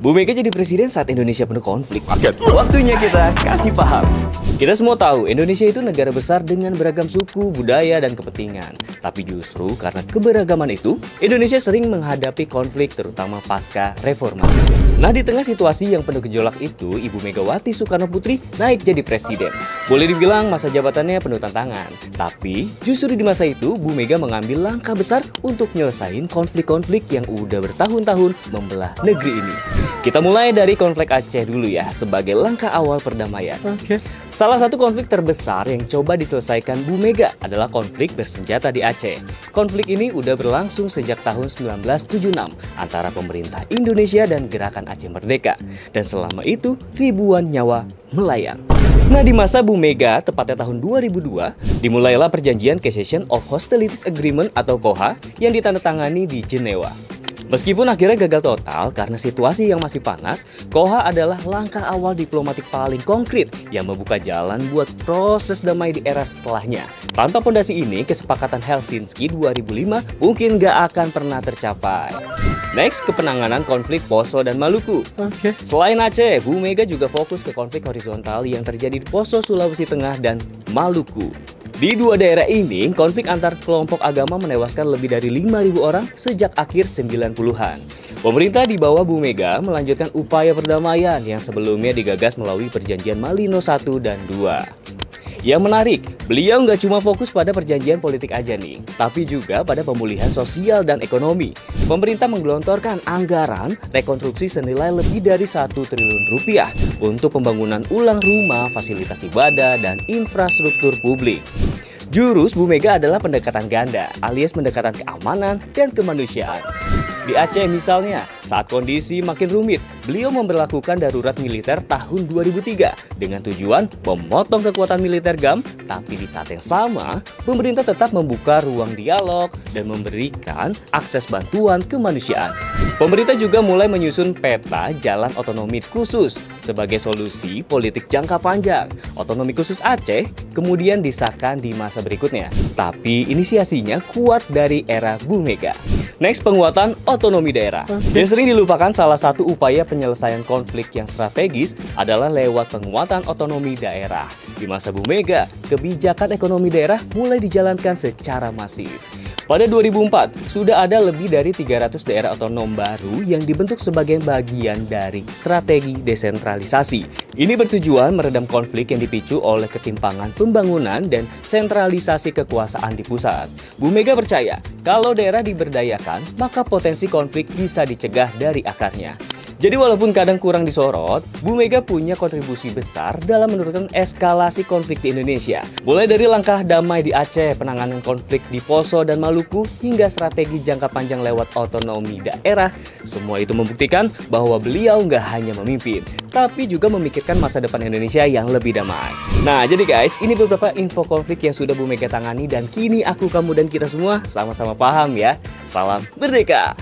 Bu Mega jadi presiden saat Indonesia penuh konflik. Waktunya kita kasih paham. Kita semua tahu Indonesia itu negara besar dengan beragam suku, budaya, dan kepentingan. Tapi justru karena keberagaman itu, Indonesia sering menghadapi konflik terutama pasca reformasi. Nah, di tengah situasi yang penuh gejolak itu, Ibu Megawati Soekarno Putri naik jadi presiden. Boleh dibilang masa jabatannya penuh tantangan. Tapi justru di masa itu, Bu Mega mengambil langkah besar untuk nyelesain konflik-konflik yang udah bertahun-tahun membelah negeri ini. Kita mulai dari konflik Aceh dulu ya, sebagai langkah awal perdamaian. Salah satu konflik terbesar yang coba diselesaikan Bu Mega adalah konflik bersenjata di Aceh. Konflik ini udah berlangsung sejak tahun 1976 antara pemerintah Indonesia dan Gerakan Aceh Merdeka. Dan selama itu ribuan nyawa melayang. Nah, di masa Bu Mega, tepatnya tahun 2002, dimulailah perjanjian Cessation of Hostilities Agreement atau KOHA yang ditandatangani di Jenewa. Meskipun akhirnya gagal total karena situasi yang masih panas, KOHA adalah langkah awal diplomatik paling konkret yang membuka jalan buat proses damai di era setelahnya. Tanpa fondasi ini, kesepakatan Helsinki 2005 mungkin gak akan pernah tercapai. Next, ke penanganan konflik Poso dan Maluku. Selain Aceh, Bu Mega juga fokus ke konflik horizontal yang terjadi di Poso, Sulawesi Tengah, dan Maluku. Di dua daerah ini, konflik antar kelompok agama menewaskan lebih dari 5.000 orang sejak akhir 90-an. Pemerintah di bawah Bu Mega melanjutkan upaya perdamaian yang sebelumnya digagas melalui perjanjian Malino I dan II. Yang menarik, beliau nggak cuma fokus pada perjanjian politik aja nih, tapi juga pada pemulihan sosial dan ekonomi. Pemerintah menggelontorkan anggaran rekonstruksi senilai lebih dari 1 triliun rupiah untuk pembangunan ulang rumah, fasilitas ibadah, dan infrastruktur publik. Jurus Bu Mega adalah pendekatan ganda, alias pendekatan keamanan dan kemanusiaan. Di Aceh misalnya, saat kondisi makin rumit, beliau memberlakukan darurat militer tahun 2003 dengan tujuan memotong kekuatan militer GAM, tapi di saat yang sama, pemerintah tetap membuka ruang dialog dan memberikan akses bantuan kemanusiaan. Pemerintah juga mulai menyusun peta jalan otonomi khusus sebagai solusi politik jangka panjang. Otonomi khusus Aceh kemudian disahkan di masa berikutnya, tapi inisiasinya kuat dari era Bu Mega. Next, penguatan otonomi daerah. Yang sering dilupakan, salah satu upaya penyelesaian konflik yang strategis adalah lewat penguatan otonomi daerah. Di masa Bu Mega, kebijakan ekonomi daerah mulai dijalankan secara masif. Pada 2004, sudah ada lebih dari 300 daerah otonom baru yang dibentuk sebagai bagian dari strategi desentralisasi. Ini bertujuan meredam konflik yang dipicu oleh ketimpangan pembangunan dan sentralisasi kekuasaan di pusat. Bu Mega percaya, kalau daerah diberdayakan, maka potensi konflik bisa dicegah dari akarnya. Jadi walaupun kadang kurang disorot, Bu Mega punya kontribusi besar dalam menurunkan eskalasi konflik di Indonesia. Mulai dari langkah damai di Aceh, penanganan konflik di Poso dan Maluku, hingga strategi jangka panjang lewat otonomi daerah. Semua itu membuktikan bahwa beliau nggak hanya memimpin, tapi juga memikirkan masa depan Indonesia yang lebih damai. Nah, jadi guys, ini beberapa info konflik yang sudah Bu Mega tangani dan kini aku, kamu, dan kita semua sama-sama paham ya. Salam merdeka!